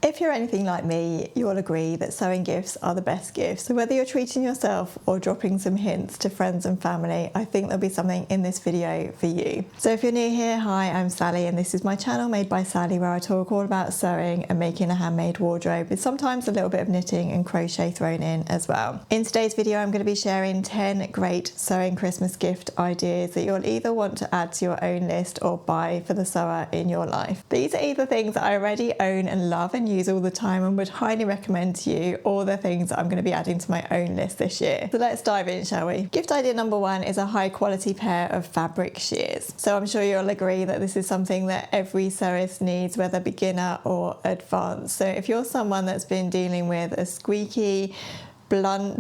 If you're anything like me, you'll agree that sewing gifts are the best gifts. So whether you're treating yourself or dropping some hints to friends and family, I think there'll be something in this video for you. So if you're new here, hi, I'm Sally, and this is my channel Made by Sally, where I talk all about sewing and making a handmade wardrobe with sometimes a little bit of knitting and crochet thrown in as well. In today's video, I'm going to be sharing 10 great sewing Christmas gift ideas that you'll either want to add to your own list or buy for the sewer in your life. These are either things that I already own and love and use all the time and would highly recommend to you, or the things that I'm going to be adding to my own list this year. So let's dive in, shall we? Gift idea number one is a high quality pair of fabric shears. So I'm sure you'll agree that this is something that every sewist needs, whether beginner or advanced. So if you're someone that's been dealing with a squeaky, blunt,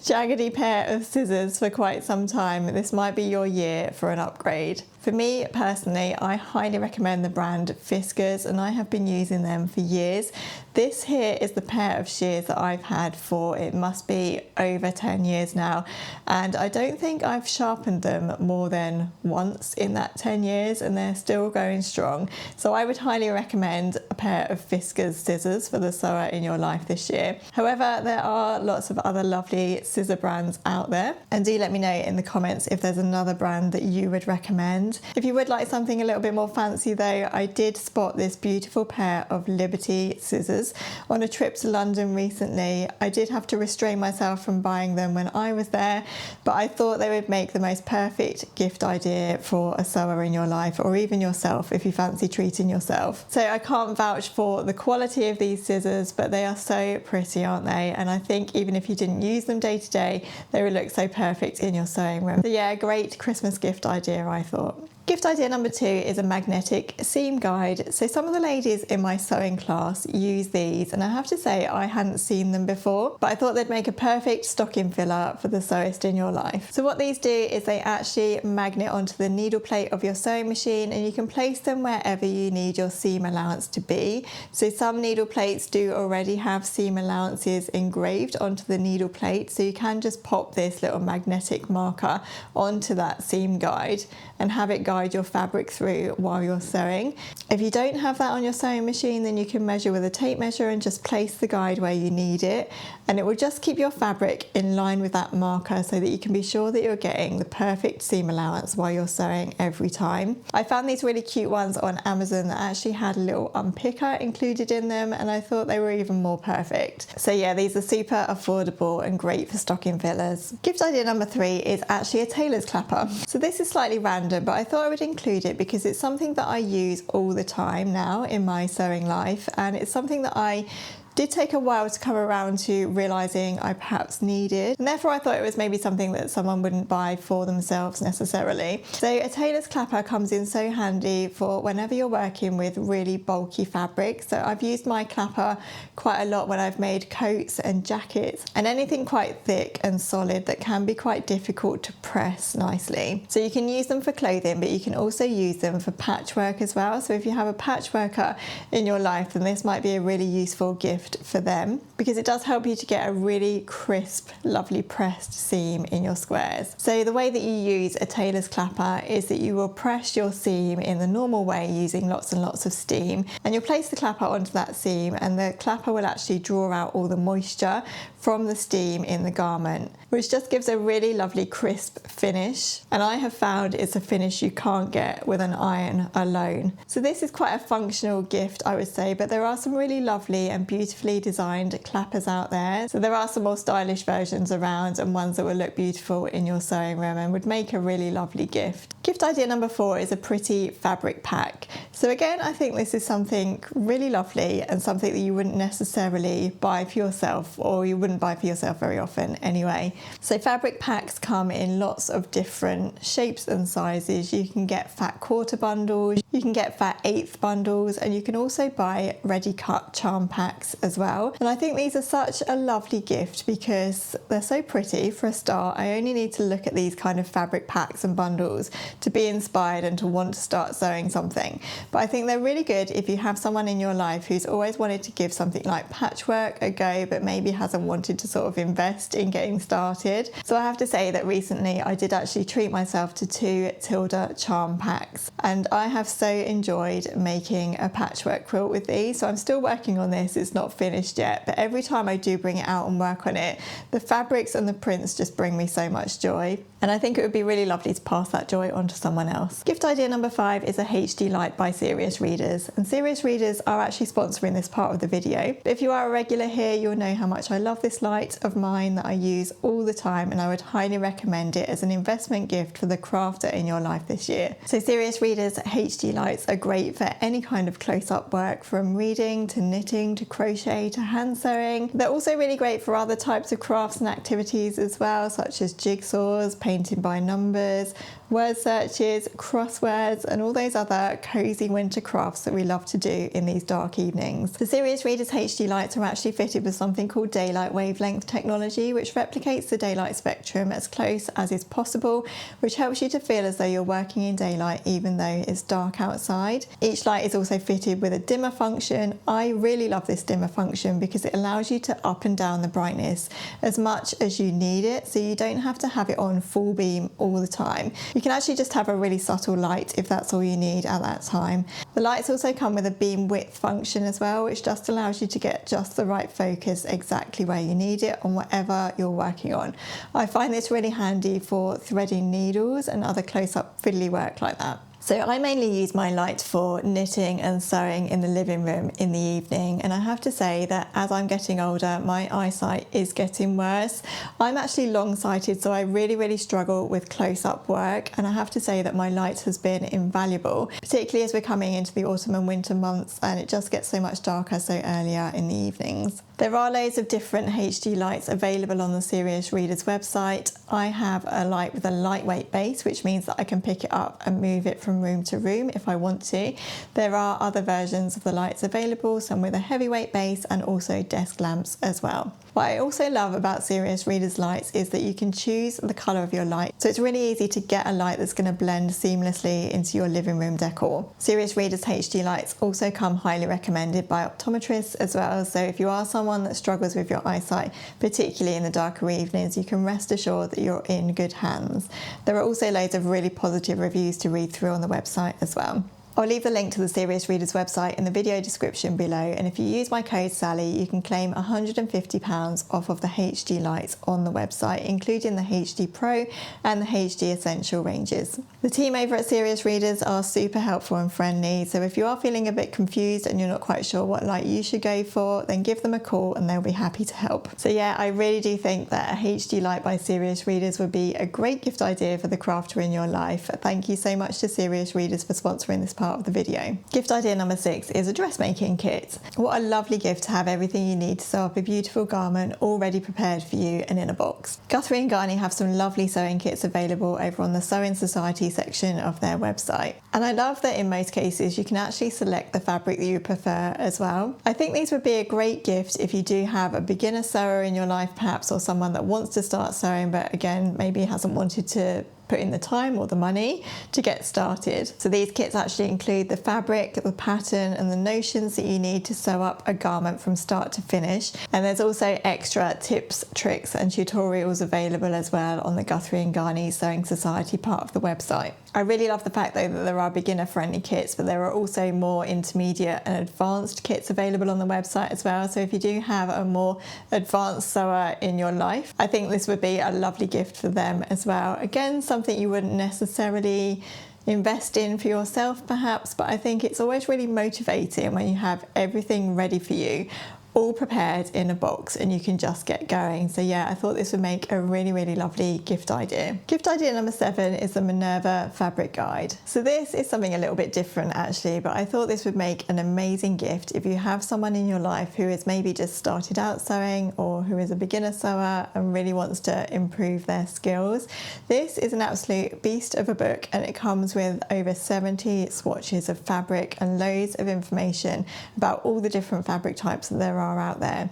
jaggedy pair of scissors for quite some time, this might be your year for an upgrade. For me personally, I highly recommend the brand Fiskars, and I have been using them for years. This here is the pair of shears that I've had for, it must be over 10 years now, and I don't think I've sharpened them more than once in that 10 years, and they're still going strong. So I would highly recommend a pair of Fiskars scissors for the sewer in your life this year. However, there are lots of other lovely scissor brands out there, and do let me know in the comments if there's another brand that you would recommend. If you would like something a little bit more fancy though, I did spot this beautiful pair of Liberty scissors on a trip to London recently. I did have to restrain myself from buying them when I was there, but I thought they would make the most perfect gift idea for a sewer in your life, or even yourself if you fancy treating yourself. So I can't vouch for the quality of these scissors, but they are so pretty, aren't they? And I think even if you didn't use them day to day, they would look so perfect in your sewing room. So yeah, great Christmas gift idea, I thought. Gift idea number two is a magnetic seam guide. So some of the ladies in my sewing class use these, and I have to say I hadn't seen them before, but I thought they'd make a perfect stocking filler for the sewist in your life. So what these do is they actually magnet onto the needle plate of your sewing machine, and you can place them wherever you need your seam allowance to be. So some needle plates do already have seam allowances engraved onto the needle plate, so you can just pop this little magnetic marker onto that seam guide and have it guide your fabric through while you're sewing. If you don't have that on your sewing machine, then you can measure with a tape measure and just place the guide where you need it, and it will just keep your fabric in line with that marker so that you can be sure that you're getting the perfect seam allowance while you're sewing every time. I found these really cute ones on Amazon that actually had a little unpicker included in them, and I thought they were even more perfect. So yeah, these are super affordable and great for stocking fillers. Gift idea number three is actually a tailor's clapper. So this is slightly random, but I thought I would include it because it's something that I use all the time now in my sewing life, and it's something that I did take a while to come around to realising I perhaps needed, and therefore I thought it was maybe something that someone wouldn't buy for themselves necessarily. So a tailor's clapper comes in so handy for whenever you're working with really bulky fabric. So I've used my clapper quite a lot when I've made coats and jackets and anything quite thick and solid that can be quite difficult to press nicely. So you can use them for clothing, but you can also use them for patchwork as well. So if you have a patchworker in your life, then this might be a really useful gift for them, because it does help you to get a really crisp, lovely pressed seam in your squares. So the way that you use a tailor's clapper is that you will press your seam in the normal way using lots and lots of steam, and you'll place the clapper onto that seam, and the clapper will actually draw out all the moisture from the steam in the garment, which just gives a really lovely crisp finish, and I have found it's a finish you can't get with an iron alone. So this is quite a functional gift, I would say, but there are some really lovely and beautifully designed clappers out there. So there are some more stylish versions around, and ones that will look beautiful in your sewing room and would make a really lovely gift. Gift idea number four is a pretty fabric pack. So again, I think this is something really lovely and something that you wouldn't necessarily buy for yourself, or you wouldn't buy for yourself very often anyway. So fabric packs come in lots of different shapes and sizes. You can get fat quarter bundles, you can get fat eighth bundles, and you can also buy ready cut charm packs as well. And I think these are such a lovely gift because they're so pretty. For a start, I only need to look at these kind of fabric packs and bundles to be inspired and to want to start sewing something. But I think they're really good if you have someone in your life who's always wanted to give something like patchwork a go, but maybe hasn't wanted to sort of invest in getting started. So I have to say that recently I did actually treat myself to 2 Tilda charm packs, and I have so enjoyed making a patchwork quilt with these. So I'm still working on this, it's not finished yet, but every time I do bring it out and work on it, the fabrics and the prints just bring me so much joy. And I think it would be really lovely to pass that joy on to someone else. Gift idea number 5 is a HD light by Serious Readers. And Serious Readers are actually sponsoring this part of the video. But if you are a regular here, you'll know how much I love this light of mine that I use all the time, and I would highly recommend it as an investment gift for the crafter in your life this year. So Serious Readers HD lights are great for any kind of close-up work, from reading to knitting to crochet to hand sewing. They're also really great for other types of crafts and activities as well, such as jigsaws, painting by numbers, word searches, crosswords, and all those other cozy winter crafts that we love to do in these dark evenings. The Serious Readers HD lights are actually fitted with something called daylight wavelength technology, which replicates the daylight spectrum as close as is possible, which helps you to feel as though you're working in daylight even though it's dark outside. Each light is also fitted with a dimmer function. I really love this dimmer function because it allows you to up and down the brightness as much as you need it, so you don't have to have it on full beam all the time. You can actually just have a really subtle light if that's all you need at that time. The lights also come with a beam width function as well, which just allows you to get just the right focus exactly where you need it on whatever you're working on. I find this really handy for threading needles and other close-up fiddly work like that. So I mainly use my light for knitting and sewing in the living room in the evening, and I have to say that as I'm getting older, my eyesight is getting worse. I'm actually long-sighted, so I really struggle with close-up work, and I have to say that my light has been invaluable, particularly as we're coming into the autumn and winter months and it just gets so much darker so earlier in the evenings. There are loads of different HD lights available on the Serious Readers website. I have a light with a lightweight base, which means that I can pick it up and move it from room to room if I want to. There are other versions of the lights available, some with a heavyweight base and also desk lamps as well. What I also love about Serious Readers lights is that you can choose the colour of your light, so it's really easy to get a light that's going to blend seamlessly into your living room decor. Serious Readers HD lights also come highly recommended by optometrists as well, so if you are someone that struggles with your eyesight, particularly in the darker evenings, you can rest assured that you're in good hands. There are also loads of really positive reviews to read through on the website as well. I'll leave the link to the Serious Readers website in the video description below, and if you use my code Sally, you can claim £150 off of the HD lights on the website, including the HD Pro and the HD Essential ranges. The team over at Serious Readers are super helpful and friendly, so if you are feeling a bit confused and you're not quite sure what light you should go for, then give them a call and they'll be happy to help. So yeah, I really do think that a HD light by Serious Readers would be a great gift idea for the crafter in your life. Thank you so much to Serious Readers for sponsoring this part of the video. Gift idea number 6 is a dressmaking kit. What a lovely gift to have everything you need to sew up a beautiful garment already prepared for you and in a box. Guthrie and Garney have some lovely sewing kits available over on the Sewing Society section of their website, and I love that in most cases you can actually select the fabric that you prefer as well. I think these would be a great gift if you do have a beginner sewer in your life perhaps, or someone that wants to start sewing but again maybe hasn't wanted to put in the time or the money to get started. So these kits actually include the fabric, the pattern and the notions that you need to sew up a garment from start to finish, and there's also extra tips, tricks and tutorials available as well on the Guthrie and Garney Sewing Society part of the website. I really love the fact though that there are beginner friendly kits, but there are also more intermediate and advanced kits available on the website as well, so if you do have a more advanced sewer in your life, I think this would be a lovely gift for them as well. Again, something you wouldn't necessarily invest in for yourself perhaps, but I think it's always really motivating when you have everything ready for you, all prepared in a box, and you can just get going. So yeah, I thought this would make a really lovely gift idea. Gift idea number 7 is the Minerva fabric guide. So this is something a little bit different actually, but I thought this would make an amazing gift if you have someone in your life who is maybe just started out sewing or who is a beginner sewer and really wants to improve their skills. This is an absolute beast of a book, and it comes with over 70 swatches of fabric and loads of information about all the different fabric types that there are out there.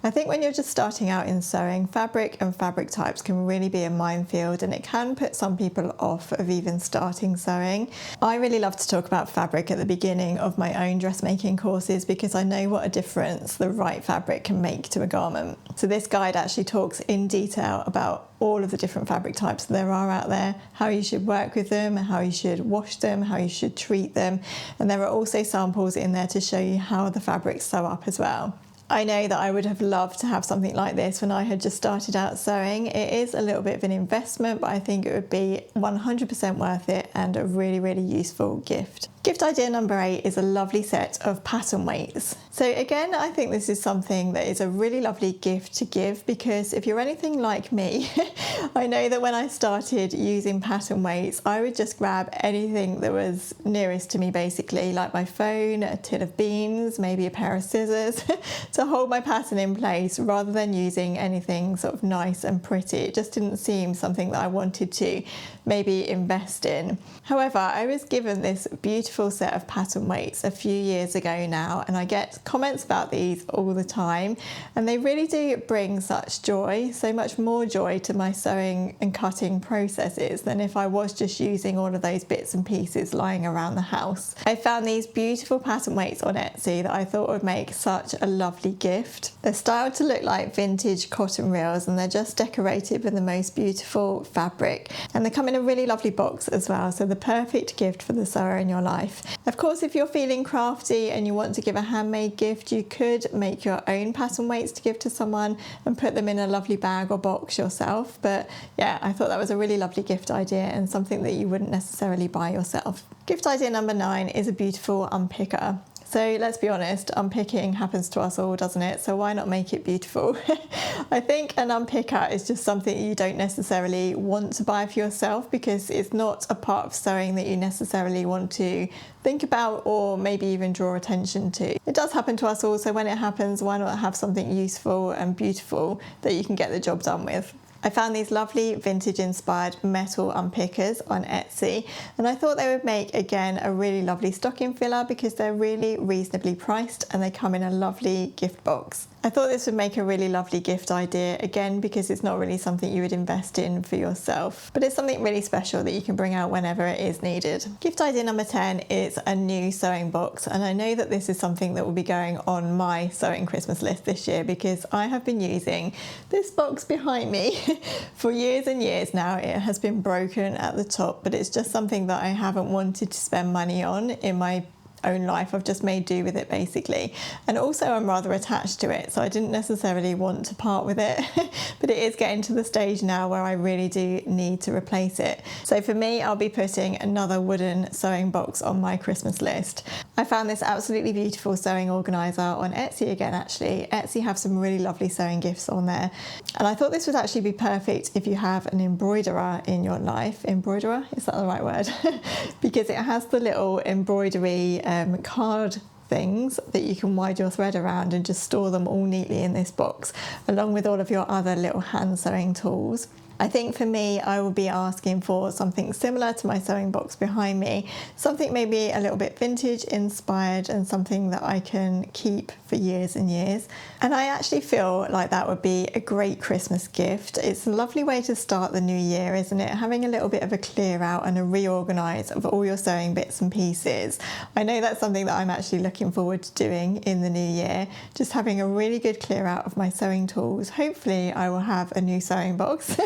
I think when you're just starting out in sewing, fabric and fabric types can really be a minefield, and it can put some people off of even starting sewing. I really love to talk about fabric at the beginning of my own dressmaking courses because I know what a difference the right fabric can make to a garment. So this guide actually talks in detail about all of the different fabric types that there are out there, how you should work with them, how you should wash them, how you should treat them, and there are also samples in there to show you how the fabrics sew up as well. I know that I would have loved to have something like this when I had just started out sewing. It is a little bit of an investment, but I think it would be 100% worth it and a really, really useful gift. Gift idea number 8 is a lovely set of pattern weights. So again, I think this is something that is a really lovely gift to give because if you're anything like me, I know that when I started using pattern weights, I would just grab anything that was nearest to me basically, like my phone, a tin of beans, maybe a pair of scissors to hold my pattern in place rather than using anything sort of nice and pretty. It just didn't seem something that I wanted to maybe invest in. However, I was given this beautiful set of pattern weights a few years ago now, and I get comments about these all the time, and they really do bring such joy, so much more joy to my sewing and cutting processes than if I was just using all of those bits and pieces lying around the house. I found these beautiful pattern weights on Etsy that I thought would make such a lovely gift. They're styled to look like vintage cotton reels, and they're just decorated with the most beautiful fabric, and they come in a really lovely box as well, so the perfect gift for the sewer in your life. Of course, if you're feeling crafty and you want to give a handmade gift, you could make your own pattern weights to give to someone and put them in a lovely bag or box yourself. But yeah, I thought that was a really lovely gift idea and something that you wouldn't necessarily buy yourself. Gift idea number 9 is a beautiful unpicker. So let's be honest, unpicking happens to us all, doesn't it? So why not make it beautiful? I think an unpicker is just something you don't necessarily want to buy for yourself because it's not a part of sewing that you necessarily want to think about or maybe even draw attention to. It does happen to us all, so when it happens, why not have something useful and beautiful that you can get the job done with? I found these lovely vintage inspired metal unpickers on Etsy, and I thought they would make again a really lovely stocking filler because they're really reasonably priced and they come in a lovely gift box. I thought this would make a really lovely gift idea again because it's not really something you would invest in for yourself, but it's something really special that you can bring out whenever it is needed. Gift idea number 10 is a new sewing box, and I know that this is something that will be going on my sewing Christmas list this year because I have been using this box behind me for years and years now. It has been broken at the top, but it's just something that I haven't wanted to spend money on in my own life. I've just made do with it basically, and also I'm rather attached to it, so I didn't necessarily want to part with it but it is getting to the stage now where I really do need to replace it. So for me, I'll be putting another wooden sewing box on my Christmas list. I found this absolutely beautiful sewing organizer on Etsy again. Actually, Etsy have some really lovely sewing gifts on there, and I thought this would actually be perfect if you have an embroiderer in your life. Embroiderer, is that the right word? Because it has the little embroidery card things that you can wind your thread around and just store them all neatly in this box, along with all of your other little hand sewing tools. I think for me, I will be asking for something similar to my sewing box behind me, something maybe a little bit vintage inspired and something that I can keep for years and years. And I actually feel like that would be a great Christmas gift. It's a lovely way to start the new year, isn't it? Having a little bit of a clear out and a reorganise of all your sewing bits and pieces. I know that's something that I'm actually looking forward to doing in the new year, just having a really good clear out of my sewing tools. Hopefully I will have a new sewing box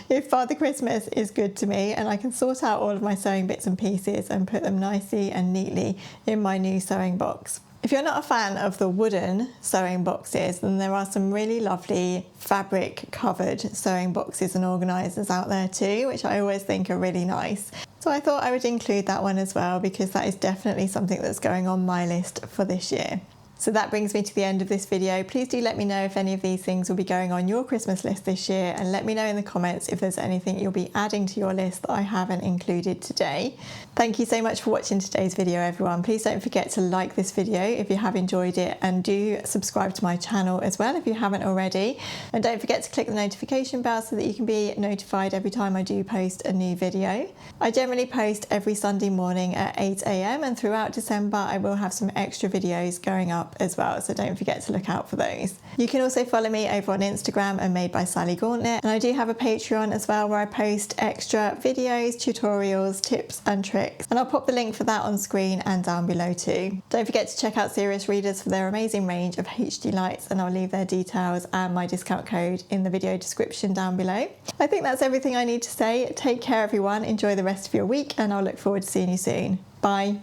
if Father Christmas is good to me and I can sort out all of my sewing bits and pieces and put them nicely and neatly in my new sewing box. If you're not a fan of the wooden sewing boxes, then there are some really lovely fabric covered sewing boxes and organisers out there too, which I always think are really nice. So I thought I would include that one as well because that is definitely something that's going on my list for this year. So that brings me to the end of this video. Please do let me know if any of these things will be going on your Christmas list this year, and let me know in the comments if there's anything you'll be adding to your list that I haven't included today. Thank you so much for watching today's video, everyone. Please don't forget to like this video if you have enjoyed it, and do subscribe to my channel as well if you haven't already. And don't forget to click the notification bell so that you can be notified every time I do post a new video. I generally post every Sunday morning at 8 AM, and throughout December I will have some extra videos going up up as well, so don't forget to look out for those. You can also follow me over on Instagram and Made by Sally Gauntlet, and I do have a Patreon as well where I post extra videos, tutorials, tips and tricks, and I'll pop the link for that on screen and down below too. Don't forget to check out Serious Readers for their amazing range of HD lights, and I'll leave their details and my discount code in the video description down below. I think that's everything I need to say. Take care everyone, enjoy the rest of your week, and I'll look forward to seeing you soon. Bye.